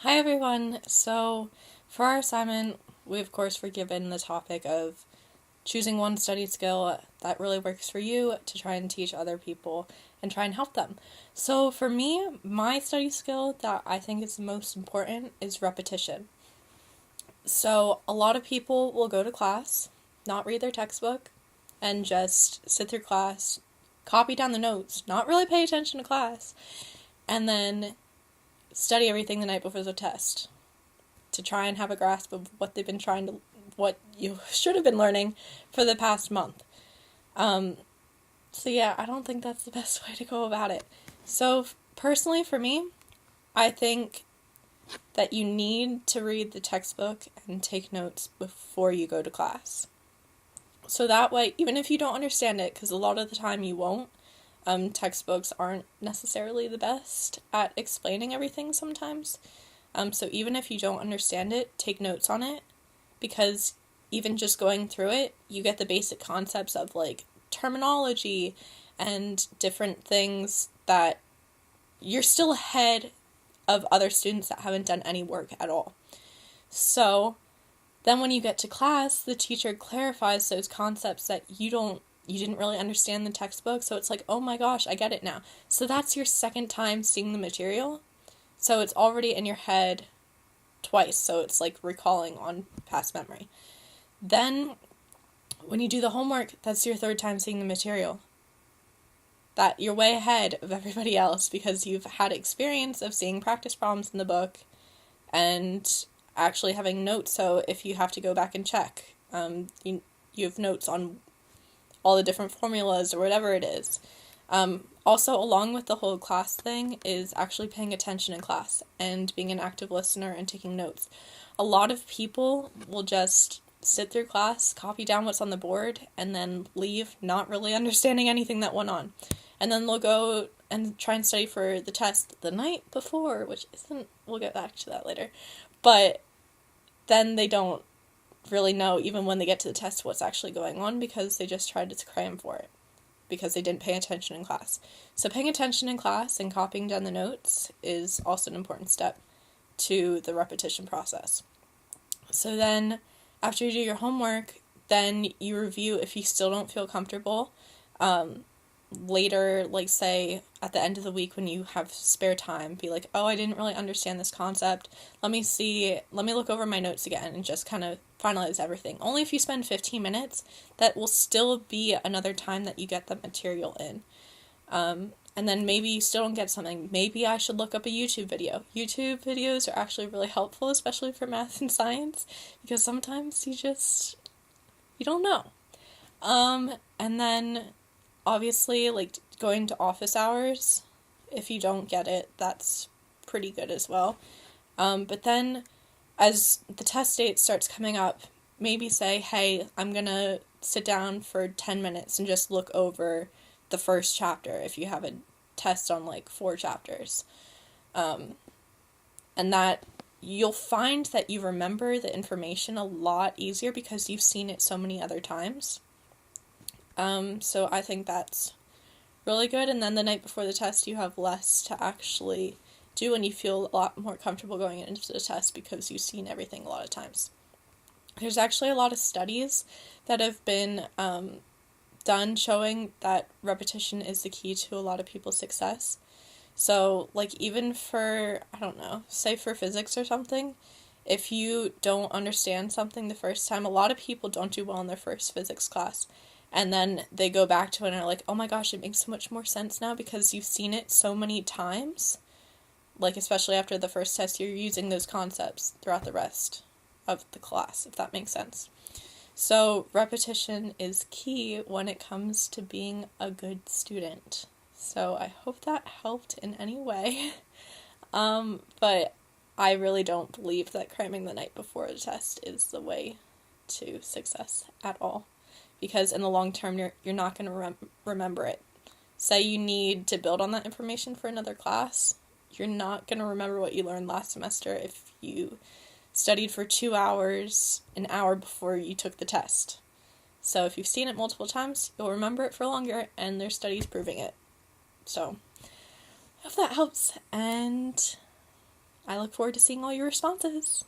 Hi everyone! So, for our assignment, we of course were given the topic of choosing one study skill that really works for you to try and teach other people and try and help them. So, for me, my study skill that I think is the most important is repetition. So, a lot of people will go to class, not read their textbook, and just sit through class, copy down the notes, not really pay attention to class, and then study everything the night before the test to try and have a grasp of what you should have been learning for the past month. So yeah, I don't think that's the best way to go about it. So personally for me, I think that you need to read the textbook and take notes before you go to class. So that way, even if you don't understand it, because a lot of the time you won't, textbooks aren't necessarily the best at explaining everything sometimes. So even if you don't understand it, take notes on it, because even just going through it, you get the basic concepts of like terminology and different things that you're still ahead of other students that haven't done any work at all. So then when you get to class, the teacher clarifies those concepts that you didn't really understand the textbook, so it's like, oh my gosh, I get it now. So that's your second time seeing the material, so it's already in your head twice, so it's like recalling on past memory. Then, when you do the homework, that's your third time seeing the material. That you're way ahead of everybody else because you've had experience of seeing practice problems in the book and actually having notes, so if you have to go back and check, you have notes on all the different formulas or whatever it is. Also, along with the whole class thing is actually paying attention in class and being an active listener and taking notes. A lot of people will just sit through class, copy down what's on the board, and then leave not really understanding anything that went on. And then they'll go and try and study for the test the night before, which isn't, we'll get back to that later. But then they don't really know, even when they get to the test, what's actually going on because they just tried to cram for it because they didn't pay attention in class. So paying attention in class and copying down the notes is also an important step to the repetition process. So then after you do your homework, then you review if you still don't feel comfortable. Later, like say at the end of the week when you have spare time, be like, oh, I didn't really understand this concept. Let me look over my notes again and just kind of finalize everything. Only if you spend 15 minutes, that will still be another time that you get the material in. And then maybe you still don't get something. Maybe I should look up a YouTube video. YouTube videos are actually really helpful, especially for math and science, because sometimes you don't know. And then obviously, like, going to office hours, if you don't get it, that's pretty good as well. But then, as the test date starts coming up, maybe say, hey, I'm gonna sit down for 10 minutes and just look over the first chapter if you have a test on, like, 4 chapters. And that you'll find that you remember the information a lot easier because you've seen it so many other times. So I think that's really good, and then the night before the test you have less to actually do and you feel a lot more comfortable going into the test because you've seen everything a lot of times. There's actually a lot of studies that have been done showing that repetition is the key to a lot of people's success. So, like, even for, I don't know, say for physics or something, if you don't understand something the first time, a lot of people don't do well in their first physics class. And then they go back to it and are like, oh my gosh, it makes so much more sense now because you've seen it so many times. Like, especially after the first test, you're using those concepts throughout the rest of the class, if that makes sense. So, repetition is key when it comes to being a good student. So, I hope that helped in any way. But I really don't believe that cramming the night before the test is the way to success at all. Because in the long term, you're not going to remember it. Say you need to build on that information for another class, you're not going to remember what you learned last semester if you studied for 2 hours, an hour before you took the test. So if you've seen it multiple times, you'll remember it for longer, and there's studies proving it. So, I hope that helps, and I look forward to seeing all your responses.